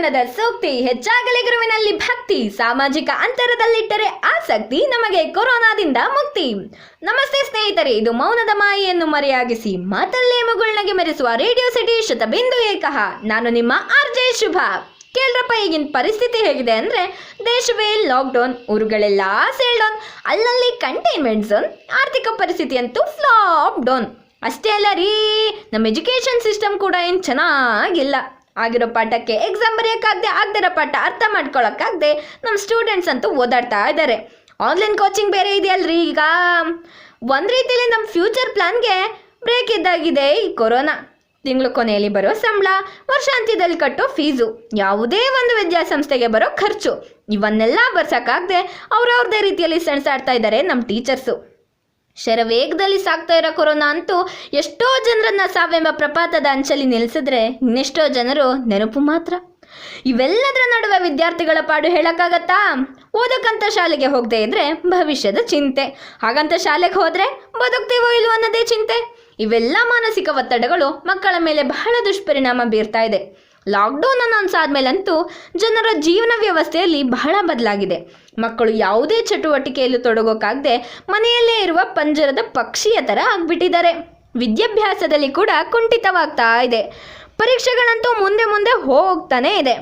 ಗುರುವಿನದ ಸೂಕ್ತಿ, ಹೆಚ್ಚಾಗಲಿ ಗುರುವಿನಲ್ಲಿ ಭಕ್ತಿ, ಸಾಮಾಜಿಕ ಅಂತರದಲ್ಲಿಟ್ಟರೆ ಆಸಕ್ತಿ, ನಮಗೆ ಕೊರೋನಾದಿಂದ ಮುಕ್ತಿ. ನಮಸ್ತೆ ಸ್ನೇಹಿತರೆ, ಇದು ಮೌನದ ಮಾಯೆಯನ್ನು ಮರೆಯಾಗಿಸಿ ಮಾತಲ್ಲೇ ಮುಗುಳ್ನಗೆ ಮೆರೆಸುವ ರೇಡಿಯೋ ಸಿಟಿ ಶತಬಿಂದು ಏಕಃ. ನಾನು ನಿಮ್ಮ RJ ಶುಭ. ಕೇಳ್ರಪ್ಪ, ಈಗಿನ ಪರಿಸ್ಥಿತಿ ಹೇಗಿದೆ ಅಂದರೆ ದೇಶವೇ ಲಾಕ್ಡೌನ್, ಊರುಗಳೆಲ್ಲ ಸೇಲ್ ಡೌನ್, ಅಲ್ಲಲ್ಲಿ ಕಂಟೈನ್ಮೆಂಟ್ ಝೋನ್, ಆರ್ಥಿಕ ಪರಿಸ್ಥಿತಿ ಅಂತೂ ಫ್ಲಾಪ್ ಡೌನ್. ಅಷ್ಟೇ ಅಲ್ಲ ರೀ, ನಮ್ಮ ಎಜುಕೇಷನ್ ಸಿಸ್ಟಮ್ ಕೂಡ ಏನು ಚೆನ್ನಾಗಿಲ್ಲ. ಆಗಿರೋ ಪಾಠಕ್ಕೆ ಎಕ್ಸಾಮ್ ಬರೆಯೋಕ್ಕಾಗದೆ, ಆಗದಿರೋ ಪಾಠ ಅರ್ಥ ಮಾಡ್ಕೊಳಕ್ಕಾಗದೆ ನಮ್ಮ ಸ್ಟೂಡೆಂಟ್ಸ್ ಅಂತೂ ಓದಾಡ್ತಾ ಇದ್ದಾರೆ. ಆನ್ಲೈನ್ ಕೋಚಿಂಗ್ ಬೇರೆ ಇದೆಯಲ್ರಿ. ಈಗ ಒಂದು ರೀತಿಯಲ್ಲಿ ನಮ್ಮ ಫ್ಯೂಚರ್ ಪ್ಲಾನ್ಗೆ ಬ್ರೇಕ್ ಇದ್ದಾಗಿದೆ ಈ ಕೊರೋನಾ. ತಿಂಗಳು ಕೊನೆಯಲ್ಲಿ ಬರೋ ಸಂಬಳ, ವರ್ಷಾಂತ್ಯದಲ್ಲಿ ಕಟ್ಟೋ ಫೀಸು, ಯಾವುದೇ ಒಂದು ವಿದ್ಯಾಸಂಸ್ಥೆಗೆ ಬರೋ ಖರ್ಚು, ಇವನ್ನೆಲ್ಲ ಬರ್ಸೋಕ್ಕಾಗದೆ ಅವ್ರವ್ರದೇ ರೀತಿಯಲ್ಲಿ ಸೆಣಸಾಡ್ತಾ ಇದ್ದಾರೆ ನಮ್ಮ ಟೀಚರ್ಸು. ಶರವೇಗದಲ್ಲಿ ಸಾಗ್ತಾ ಇರೋ ಕೊರೋನಾ ಅಂತೂ ಎಷ್ಟೋ ಜನರನ್ನ ಸಾವೆಂಬ ಪ್ರಪಾತದ ಅಂಚಲ್ಲಿ ನಿಲ್ಲಿಸಿದ್ರೆ ಇನ್ನೆಷ್ಟೋ ಜನರು ನೆನಪು ಮಾತ್ರ. ಇವೆಲ್ಲದರ ನಡುವೆ ವಿದ್ಯಾರ್ಥಿಗಳ ಪಾಡು ಹೇಳೋಕ್ಕಾಗತ್ತಾ? ಓದಕ್ಕಂತ ಶಾಲೆಗೆ ಹೋಗದೆ ಇದ್ರೆ ಭವಿಷ್ಯದ ಚಿಂತೆ, ಹಾಗಂತ ಶಾಲೆಗೆ ಹೋದರೆ ಬದುಕ್ತೀವೋ ಇಲ್ವೋ ಅನ್ನೋದೇ ಚಿಂತೆ. ಇವೆಲ್ಲ ಮಾನಸಿಕ ಒತ್ತಡಗಳು ಮಕ್ಕಳ ಮೇಲೆ ಬಹಳ ದುಷ್ಪರಿಣಾಮ ಬೀರ್ತಾ ಇದೆ. ಲಾಕ್ಡೌನ್ ಅನೌನ್ಸ್ ಆದಮೇಲಂತೂ ಜನರ ಜೀವನ ವ್ಯವಸ್ಥೆಯಲ್ಲಿ ಬಹಳ ಬದಲಾಗಿದೆ. ಮಕ್ಕಳು ಯಾವುದೇ ಚಟುವಟಿಕೆಯಲ್ಲೂ ತೊಡಗೋಕ್ಕಾಗದೆ ಮನೆಯಲ್ಲೇ ಇರುವ ಪಂಜರದ ಪಕ್ಷಿಯ ಥರ ಆಗಿಬಿಟ್ಟಿದ್ದಾರೆ. ವಿದ್ಯಾಭ್ಯಾಸದಲ್ಲಿ ಕೂಡ ಕುಂಠಿತವಾಗ್ತಾ ಇದೆ. ಪರೀಕ್ಷೆಗಳಂತೂ ಮುಂದೆ ಮುಂದೆ ಹೋಗ್ತಾನೇ ಇದೆ.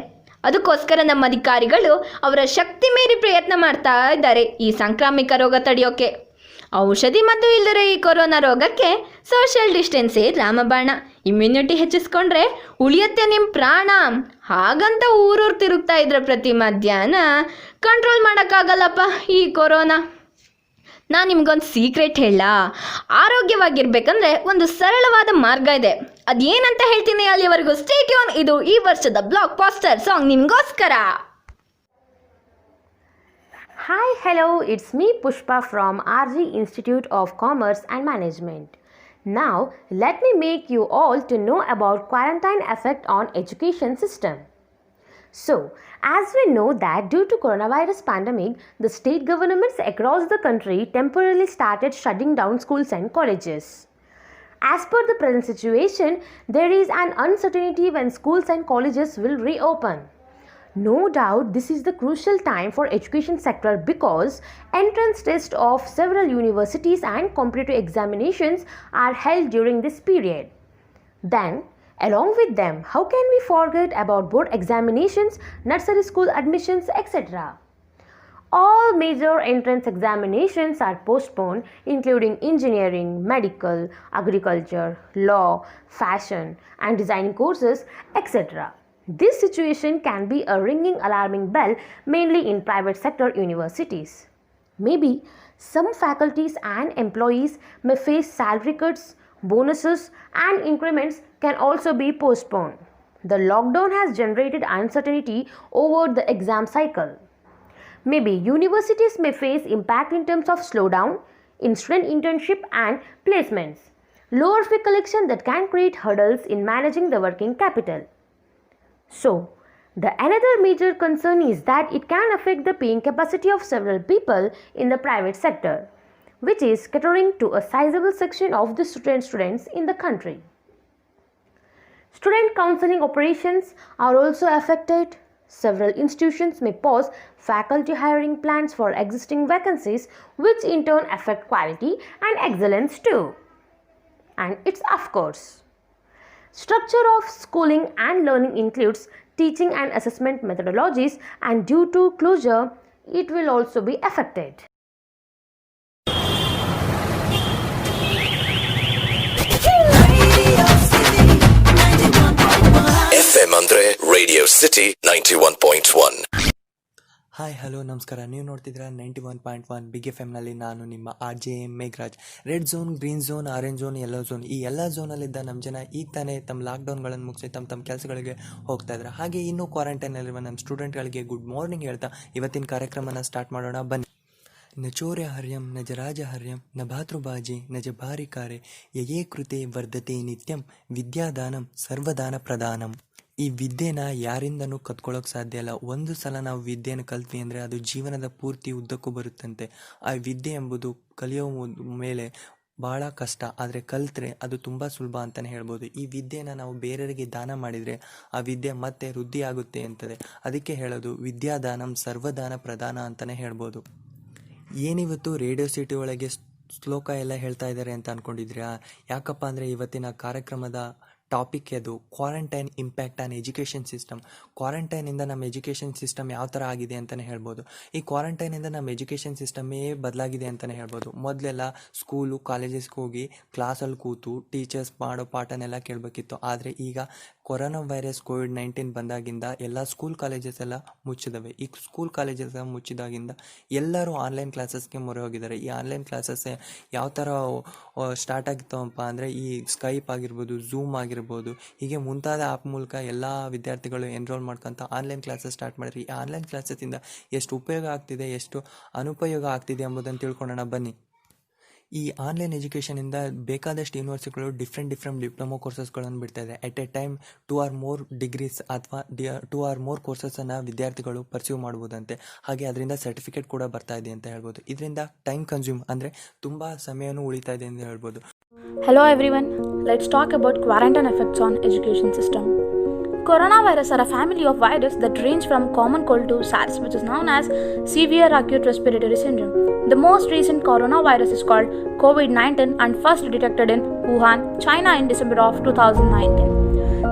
ಅದಕ್ಕೋಸ್ಕರ ನಮ್ಮ ಅಧಿಕಾರಿಗಳು ಅವರ ಶಕ್ತಿ ಮೀರಿ ಪ್ರಯತ್ನ ಮಾಡ್ತಾ ಇದ್ದಾರೆ ಈ ಸಾಂಕ್ರಾಮಿಕ ರೋಗ ತಡೆಯೋಕೆ. ಔಷಧಿ ಮತ್ತು ಇಲ್ಲದರೆ ಈ ಕೊರೋನಾ ರೋಗಕ್ಕೆ ಸೋಷಿಯಲ್ ಡಿಸ್ಟೆನ್ಸೇ ರಾಮಬಾಣ. ಇಮ್ಯುನಿಟಿ ಹೆಚ್ಚಿಸ್ಕೊಂಡ್ರೆ ಉಳಿಯತ್ತೆ ನಿಮ್ಮ ಪ್ರಾಣ, ಹಾಗಂತ ಊರೂರು ತಿರುಗ್ತಾ ಇದ್ರೆ ಪ್ರತಿ ಮಧ್ಯಾಹ್ನ ಕಂಟ್ರೋಲ್ ಮಾಡೋಕ್ಕಾಗಲ್ಲಪ್ಪ ಈ ಕೊರೋನಾ. ನಾನು ನಿಮ್ಗೊಂದು ಸೀಕ್ರೆಟ್ ಹೇಳ, ಆರೋಗ್ಯವಾಗಿರ್ಬೇಕಂದ್ರೆ ಒಂದು ಸರಳವಾದ ಮಾರ್ಗ ಇದೆ. ಅದೇನಂತ ಹೇಳ್ತೀನಿ, ಅಲ್ಲಿವರೆಗೂ ಸ್ಟೇ ಟ್ಯೂನ್. ಇದು ಈ ವರ್ಷದ ಬ್ಲಾಕ್ ಪಾಸ್ಟರ್ ಸಾಂಗ್ ನಿಮಗೋಸ್ಕರ. Hi, hello, it's me Pushpa from RG Institute of Commerce and Management. Now, let me make you all to know about quarantine effect on education system. So, as we know that due to coronavirus pandemic, the state governments across the country temporarily started shutting down schools and colleges. As per the present situation, there is an uncertainty when schools and colleges will reopen. No doubt this is the crucial time for education sector because entrance tests of several universities and competitive examinations are held during this period. Then, along with them, how can we forget about board examinations, nursery school admissions, etc. All major entrance examinations are postponed, including engineering, medical, agriculture, law, fashion and designing courses, etc. This situation can be a ringing alarming bell mainly in private sector universities. Maybe some faculties and employees may face salary cuts, bonuses and increments can also be postponed. The lockdown has generated uncertainty over the exam cycle. Maybe universities may face impact in terms of slowdown in student internship and placements, lower fee collection that can create hurdles in managing the working capital. So, the another major concern is that it can affect the paying capacity of several people in the private sector, which is catering to a sizable section of the students in the country. Student counseling operations are also affected. Several institutions may pause faculty hiring plans for existing vacancies, which in turn affect quality and excellence too. And it's of course. Structure of schooling and learning includes teaching and assessment methodologies, and due to closure, it will also be affected. FM andre Radio City 91.1. Hi hello ನಮಸ್ಕಾರ. ನೀವು ನೋಡ್ತಿದ್ದೀರಾ 91.1 big FM ನಾನು ನಿಮ್ಮ RJ Megharaj. Red zone, green zone, orange zone, yellow zone, ಈ ಎಲ್ಲ ಝೋನಲ್ಲಿದ್ದ ನಮ್ಮ ಜನ ಈಗ ತಾನೇ ತಮ್ಮ ಲಾಕ್ಡೌನ್ಗಳನ್ನು ಮುಗಿಸಿ ತಮ್ಮ ಕೆಲಸಗಳಿಗೆ ಹೋಗ್ತಾ ಇದ್ದಾರೆ. ಹಾಗೆ ಇನ್ನೂ ಕ್ವಾರಂಟೈನಲ್ಲಿರುವ ನಮ್ಮ ಸ್ಟೂಡೆಂಟ್ಗಳಿಗೆ ಗುಡ್ ಮಾರ್ನಿಂಗ್ ಹೇಳ್ತಾ ಇವತ್ತಿನ ಕಾರ್ಯಕ್ರಮನ ಸ್ಟಾರ್ಟ್ ಮಾಡೋಣ ಬನ್ನಿ. ನ ಚೋರ್ಯ ಹರ್ಯಂ ನ ಜರಾಜ ಹರ್ಯಂ ನ ಭಾತೃಬಾಜೆ ನ ಜಭಾರಿಕಾರೆ ಯಯೇ ಕೃತೆ ವರ್ಧತೆ ನಿತ್ಯಂ ವಿದ್ಯಾದಾನಂ ಸರ್ವದಾನ ಪ್ರದಾನಂ. ಈ ವಿದ್ಯೆನ ಯಾರಿಂದನೂ ಕತ್ಕೊಳ್ಳೋಕೆ ಸಾಧ್ಯ ಇಲ್ಲ. ಒಂದು ಸಲ ನಾವು ವಿದ್ಯೆಯನ್ನು ಕಲ್ತ್ವಿ ಅಂದರೆ ಅದು ಜೀವನದ ಪೂರ್ತಿ ಉದ್ದಕ್ಕೂ ಬರುತ್ತಂತೆ. ಆ ವಿದ್ಯೆ ಎಂಬುದು ಕಲಿಯೋ ಮೇಲೆ ಭಾಳ ಕಷ್ಟ, ಆದರೆ ಕಲಿತ್ರೆ ಅದು ತುಂಬ ಸುಲಭ ಅಂತಲೇ ಹೇಳ್ಬೋದು. ಈ ವಿದ್ಯೆನ ನಾವು ಬೇರೆಯವರಿಗೆ ದಾನ ಮಾಡಿದರೆ ಆ ವಿದ್ಯೆ ಮತ್ತೆ ವೃದ್ಧಿ ಆಗುತ್ತೆ ಅಂತದೆ. ಅದಕ್ಕೆ ಹೇಳೋದು ವಿದ್ಯಾದಾನಂ ಸರ್ವದಾನ ಪ್ರದಾನ ಅಂತಲೇ ಹೇಳ್ಬೋದು. ಏನಿವತ್ತು ರೇಡಿಯೋ ಸಿಟಿ ಒಳಗೆ ಶ್ಲೋಕ ಎಲ್ಲ ಹೇಳ್ತಾ ಇದ್ದಾರೆ ಅಂತ ಅಂದ್ಕೊಂಡಿದ್ರಾ? ಯಾಕಪ್ಪ ಅಂದರೆ ಇವತ್ತಿನ ಕಾರ್ಯಕ್ರಮದ ಟಾಪಿಕ್ ಅದು quarantine impact on education system. ಕ್ವಾರಂಟೈನಿಂದ ನಮ್ಮ ಎಜುಕೇಷನ್ ಸಿಸ್ಟಮ್ ಯಾವ ಥರ ಆಗಿದೆ ಅಂತಲೇ ಹೇಳ್ಬೋದು. ಈ ಕ್ವಾರಂಟೈನಿಂದ ನಮ್ಮ ಎಜುಕೇಷನ್ ಸಿಸ್ಟಮೇ ಬದಲಾಗಿದೆ ಅಂತಲೇ ಹೇಳ್ಬೋದು. ಮೊದಲೆಲ್ಲ ಸ್ಕೂಲು ಕಾಲೇಜಸ್ಗೆ ಹೋಗಿ ಕ್ಲಾಸಲ್ಲಿ ಕೂತು ಟೀಚರ್ಸ್ ಮಾಡೋ ಪಾಠನೆಲ್ಲ ಕೇಳಬೇಕಿತ್ತು. ಆದರೆ ಈಗ ಕೊರೋನಾ ವೈರಸ್ ಕೋವಿಡ್-19 ಬಂದಾಗಿಂದ ಎಲ್ಲ ಸ್ಕೂಲ್ ಕಾಲೇಜಸ್ ಎಲ್ಲ ಮುಚ್ಚಿದವೆ. ಈ ಸ್ಕೂಲ್ ಕಾಲೇಜಸ್ ಮುಚ್ಚಿದಾಗಿಂದ ಎಲ್ಲರೂ ಆನ್ಲೈನ್ ಕ್ಲಾಸಸ್ಗೆ ಮೊರೆ ಹೋಗಿದ್ದಾರೆ. ಈ ಆನ್ಲೈನ್ ಕ್ಲಾಸಸ್ ಯಾವ ಥರ ಸ್ಟಾರ್ಟ್ ಆಗಿತ್ತಪ್ಪ ಅಂದರೆ ಈ ಸ್ಕೈಪ್ ಆಗಿರ್ಬೋದು, ಝೂಮ್ ಆಗಿರ್ಬೋದು, ಹೀಗೆ ಮುಂತಾದ ಆ್ಯಪ್ ಮೂಲಕ ಎಲ್ಲ ವಿದ್ಯಾರ್ಥಿಗಳು ಎನ್ರೋಲ್ ಮಾಡ್ಕೊತ ಆನ್ಲೈನ್ ಕ್ಲಾಸಸ್ ಸ್ಟಾರ್ಟ್ ಮಾಡಿರಿ. ಈ ಆನ್ಲೈನ್ ಕ್ಲಾಸಸ್ಸಿಂದ ಎಷ್ಟು ಉಪಯೋಗ ಆಗ್ತಿದೆ, ಎಷ್ಟು ಅನುಪಯೋಗ ಆಗ್ತಿದೆ ಎಂಬುದನ್ನು ತಿಳ್ಕೊಳ್ಳೋಣ ಬನ್ನಿ. ಈ ಆನ್ಲೈನ್ ಎಜುಕೇಷನಿಂದ ಬೇಕಾದಷ್ಟು ಯೂನಿವರ್ಸಿಟಿಗಳು ಡಿಫ್ರೆಂಟ್ ಡಿಪ್ಲೊಮೊ ಕೋರ್ಸಸ್ಗಳನ್ನು ಬಿಡ್ತಾ ಇದೆ. At a time 2 or more degrees ಅಥವಾ 2 or more ಕೋರ್ಸಸನ್ನು ವಿದ್ಯಾರ್ಥಿಗಳು ಪರ್ಸ್ಯೂ ಮಾಡ್ಬೋದಂತೆ. ಹಾಗೆ ಅದರಿಂದ ಸರ್ಟಿಫಿಕೇಟ್ ಕೂಡ ಬರ್ತಾ ಇದೆ ಅಂತ ಹೇಳ್ಬೋದು. ಇದರಿಂದ ಟೈಮ್ ಕನ್ಸ್ಯೂಮ್ ಅಂದರೆ ತುಂಬ ಸಮಯನೂ ಉಳಿತಾ ಇದೆ ಅಂತ ಹೇಳ್ಬೋದು. Hello everyone, let's talk about quarantine effects on education system. Coronavirus are a family of viruses that range from common cold to SARS, which is known as severe acute respiratory syndrome. The most recent coronavirus is called COVID-19 and first detected in Wuhan, China in December of 2019.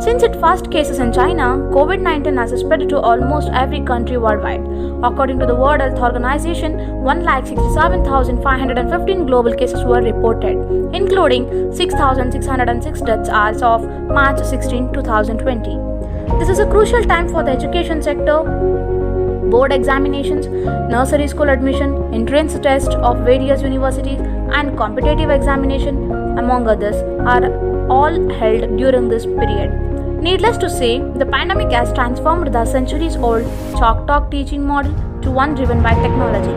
Since its first cases in China, COVID-19 has spread to almost every country worldwide. According to the World Health Organization, 167,515 global cases were reported, including 6,606 deaths as of March 16, 2020. This is a crucial time for the education sector. Board examinations, nursery school admission, entrance tests of various universities, and competitive examination, among others, are all held during this period. Needless to say, the pandemic has transformed the centuries-old chalk talk teaching model to one driven by technology.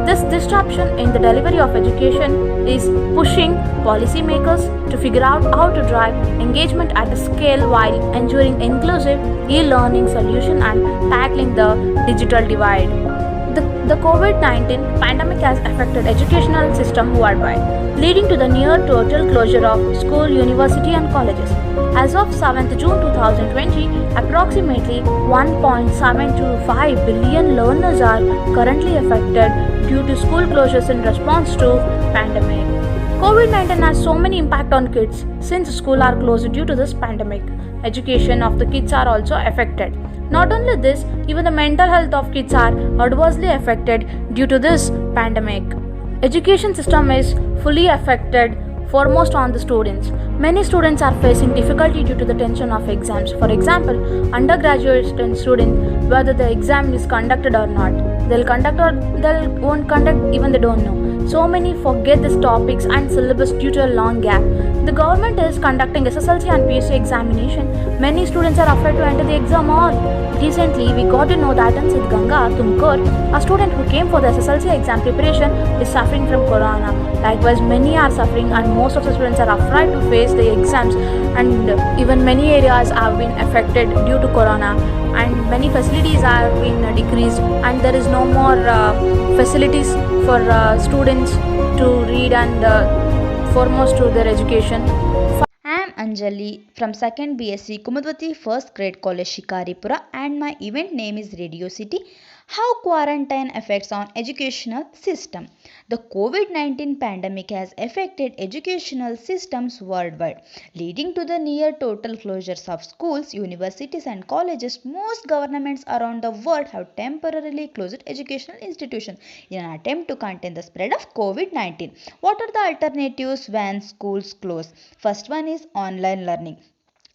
This disruption in the delivery of education is pushing policymakers to figure out how to drive engagement at a scale while ensuring inclusive e-learning solution and tackling the digital divide. The COVID-19 pandemic has affected educational system worldwide, leading to the near total closure of school, university and colleges. As of 7th June 2020, approximately 1.725 billion learners are currently affected due to school closures in response to pandemic. COVID-19 has so many impact on kids since schools are closed due to this pandemic. Education of the kids are also affected. Not only this, even the mental health of kids are adversely affected due to this pandemic. Education system is fully affected, foremost on the students. Many students are facing difficulty due to the tension of exams. For example, undergraduate students, whether the exam is conducted or not, they'll conduct or they won't conduct, even they don't know. So many forget these topics and syllabus due to a long gap. The government is conducting SSLC and PUC examination. Many students are afraid to enter the exam hall. Recently, we got to know that in Sidganga, Tumkur, a student who came for the SSLC exam preparation is suffering from corona. Likewise, many are suffering and most of the students are afraid to face the exams, and even many areas have been affected due to corona, and many facilities have been decreased, and there is no more facilities for students to read and foremost to their education. I am Anjali from 2nd BSc Kumudvati 1st grade college Shikaripura, and my event name is Radio City. How quarantine affects on educational system. The COVID-19 pandemic has affected educational systems worldwide, leading to the near total closures of schools, universities and colleges. Most governments around the world have temporarily closed educational institutions in an attempt to contain the spread of COVID-19. What are the alternatives when schools close? First one is online learning.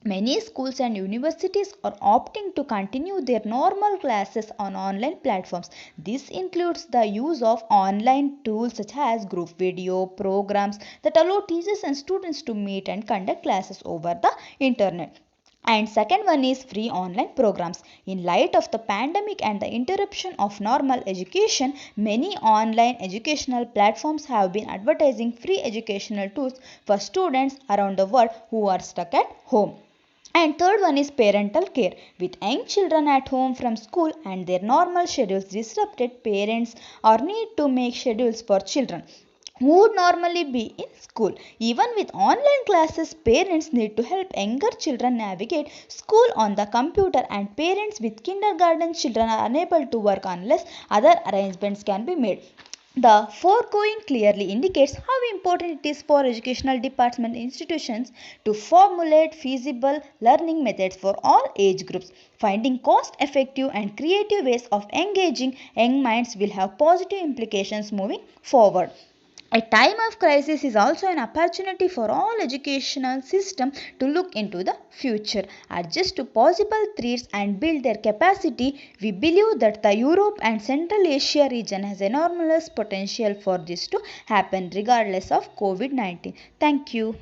Many schools and universities are opting to continue their normal classes on online platforms. This includes the use of online tools such as group video programs that allow teachers and students to meet and conduct classes over the internet. And second one is free online programs. In light of the pandemic and the interruption of normal education, many online educational platforms have been advertising free educational tools for students around the world who are stuck at home. And third one is parental care. With young children at home from school and their normal schedules disrupted, parents are need to make schedules for children. who would normally be in school. Even with online classes, parents need to help younger children navigate school on the computer, and parents with kindergarten children are unable to work unless other arrangements can be made. The foregoing clearly indicates how important it is for educational department institutions to formulate feasible learning methods for all age groups. Finding cost effective and creative ways of engaging young minds will have positive implications moving forward. A time of crisis is also an opportunity for all educational system to look into the future, adjust to possible threats and build their capacity. We believe that the Europe and Central Asia region has enormous potential for this to happen regardless of COVID-19. Thank you.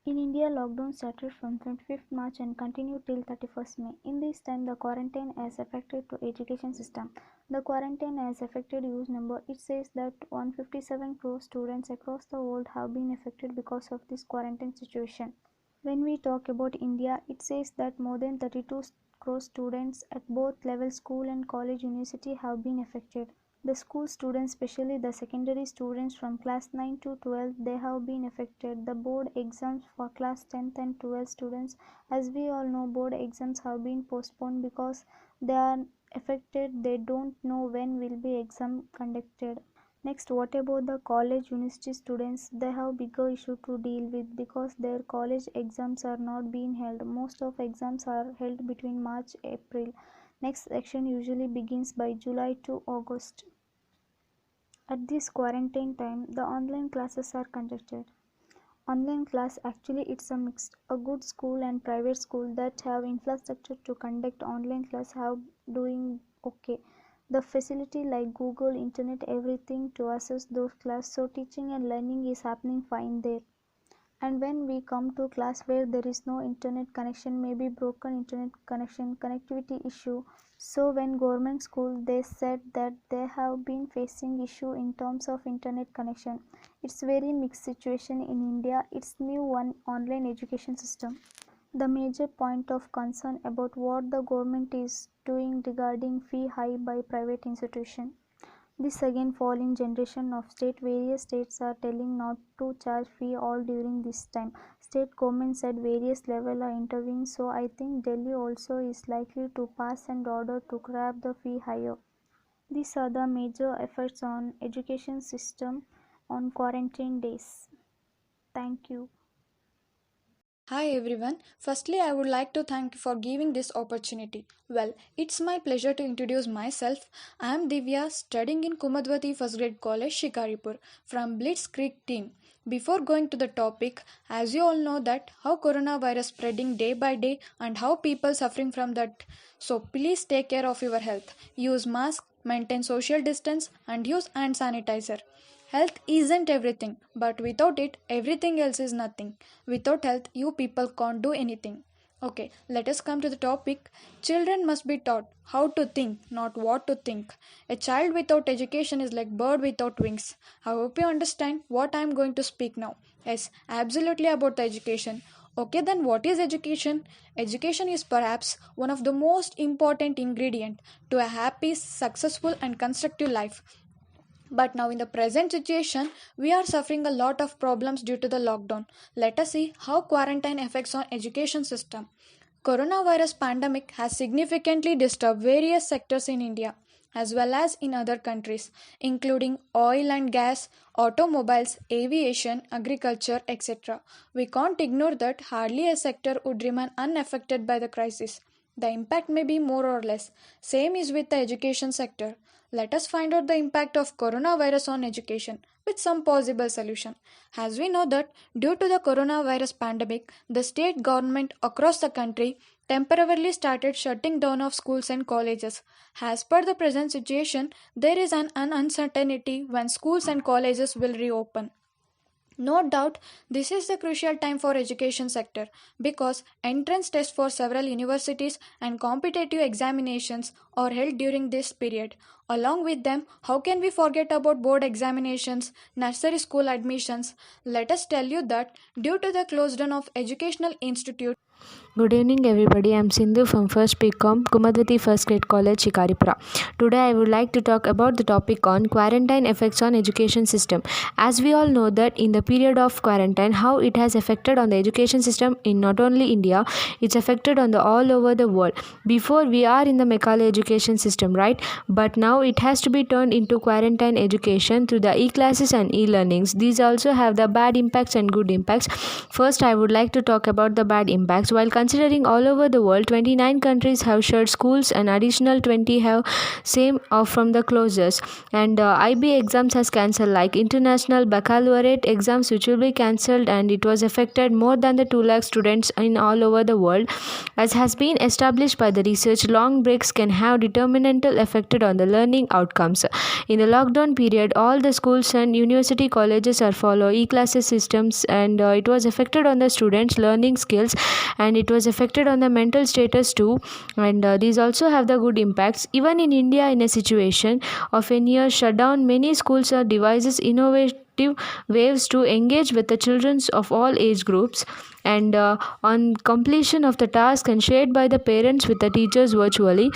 In India, lockdown started from 25th March and continued till 31st May. In this time, the quarantine has affected to education system. The quarantine has affected use number. It says that 157 crore students across the world have been affected because of this quarantine situation. When we talk about India, it says that more than 32 crore students at both level school and college university have been affected. The school students, especially the secondary students from class 9 to 12, they have been affected. The board exams for class 10th and 12th students, as we all know, board exams have been postponed because they are affected. They don't know when will be exam conducted. Next, what about the college university students? They have bigger issue to deal with because their college exams are not being held. Most of exams are held between March April. Next section usually begins by July to August. At this quarantine time, the online classes are conducted. Online class, actually it's a mixed. A good school and private school that have infrastructure to conduct online class have doing okay. The facility like Google, internet, everything to access those class, so teaching and learning is happening fine there. And when we come to class where there is no internet connection, maybe broken internet connection, connectivity issue. So when government school, they said that they have been facing issue in terms of internet connection. It's very mixed situation in India. It's new one online education system. The major point of concern about what the government is doing regarding fee high by private institution. This again fall in generation of state. Various states are telling not to charge fee all during this time. State governments at various level are intervening, so I think Delhi also is likely to pass an order to grab the fee higher. These are the major efforts on education system on quarantine days. Thank you. Hi everyone. Firstly, I would like to thank you for giving this opportunity. Well, it's my pleasure to introduce myself. I am Divya, studying in Kumadwati First Grade College, Shikaripur, from Blitzkrieg team. Before going to the topic, as you all know that how coronavirus spreading day by day and how people suffering from that. So please take care of your health. Use mask, maintain social distance, and use hand sanitizer. Health isn't everything, but without it, everything else is nothing. Without health, you people can't do anything. Okay, let us come to the topic. Children must be taught how to think, not what to think. A child without education is like bird without wings. I hope you understand what I am going to speak now. Yes, absolutely about the education. Okay, then what is education? Education is perhaps one of the most important ingredient to a happy, successful and constructive life. But now in the present situation, we are suffering a lot of problems due to the lockdown. Let us see how quarantine affects on education system. Coronavirus pandemic has significantly disturbed various sectors in India as well as in other countries, including oil and gas, automobiles, aviation, agriculture, etc. We can't ignore that hardly a sector would remain unaffected by the crisis. The impact may be more or less. Same is with the education sector. Let us find out the impact of coronavirus on education with some possible solution. As we know that due to the coronavirus pandemic, the state government across the country temporarily started shutting down of schools and colleges. As per the present situation, there is an uncertainty when schools and colleges will reopen. No doubt, this is the crucial time for education sector because entrance tests for several universities and competitive examinations are held during this period. Along with them, how can we forget about board examinations, nursery school admissions? Let us tell you that due to the close down of educational institutes, Good evening, everybody. I'm Sindhu from First BCom, Kumadwati First Grade College, Shikaripura. Today, I would like to talk about the topic on quarantine effects on education system. As we all know that in the period of quarantine, how it has affected on the education system in not only India, it's affected on the all over the world. Before we are in the Macaulay education system, right? But now it has to be turned into quarantine education through the e-classes and e-learnings. These also have the bad impacts and good impacts. First, I would like to talk about the bad impacts. While considering all over the world, 29 countries have shut schools and additional 20 have same off from the closures. And IB exams has cancelled, like international baccalaureate exams which will be cancelled, and it was affected more than the 2 lakh students in all over the world. As has been established by the research, long breaks can have determinantal effect on the learning outcomes. In the lockdown period, all the schools and university colleges are follow e-classes systems, and it was affected on the students' learning skills, and it was affected on the mental status too. And these also have the good impacts. Even in India, in a situation of a near shutdown, many schools are devises innovative ways to engage with the children of all age groups, and on completion of the task and shared by the parents with the teachers virtually.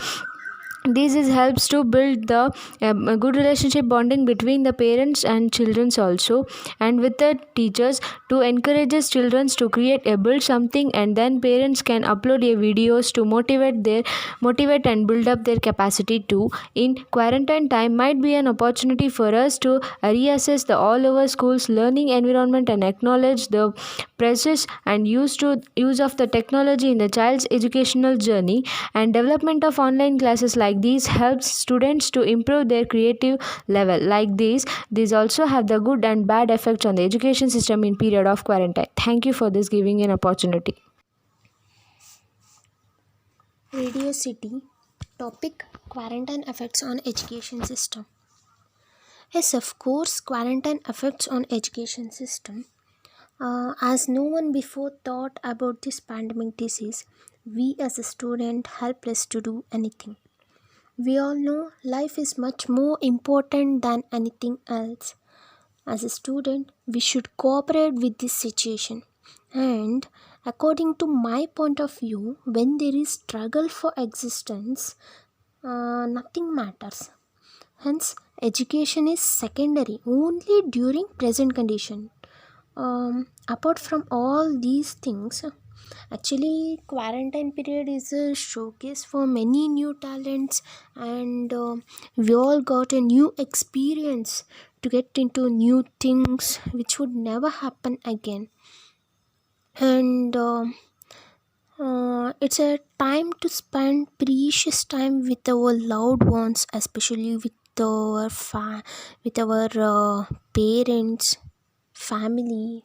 This is helps to build the a good relationship bonding between the parents and children also, and with the teachers to encourages children to create a build something, and then parents can upload a videos to motivate and build up their capacity too. In quarantine time might be an opportunity for us to reassess the all over schools learning environment and acknowledge the precious and use of the technology in the child's educational journey, and development of online classes like these helps students to improve their creative level. Like these also have the good and bad effects on the education system in period of quarantine. Thank you for this giving an opportunity. Radio City. Topic: quarantine effects on education system. Yes, of course, quarantine effects on education system. As no one before thought about this pandemic disease, we as a student helpless to do anything. We all know life is much more important than anything else. As a student, we should cooperate with this situation. And according to my point of view, when there is struggle for existence, nothing matters. Hence, education is secondary only during present condition. Apart from all these things, actually quarantine period is a showcase for many new talents, and we all got a new experience to get into new things which would never happen again. And it's a time to spend precious time with our loved ones, especially with our parents, family.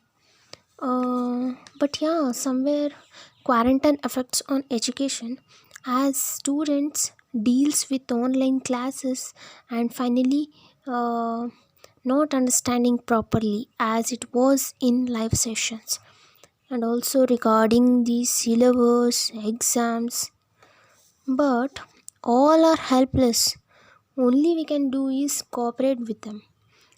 But yeah, somewhere quarantine effects on education as students deals with online classes, and finally not understanding properly as it was in live sessions, and also regarding the syllabus exams. But all are helpless. Only we can do is cooperate with them.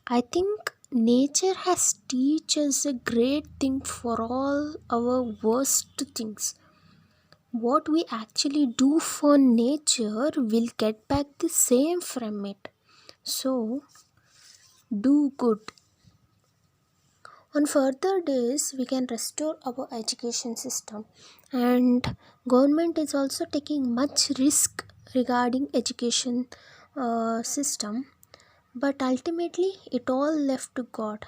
I think nature has teach us a great thing for all our worst things. What we actually do for nature will get back the same from it. So do good. On further days, we can restore our education system, and government is also taking much risk regarding education system, but ultimately it all left to God.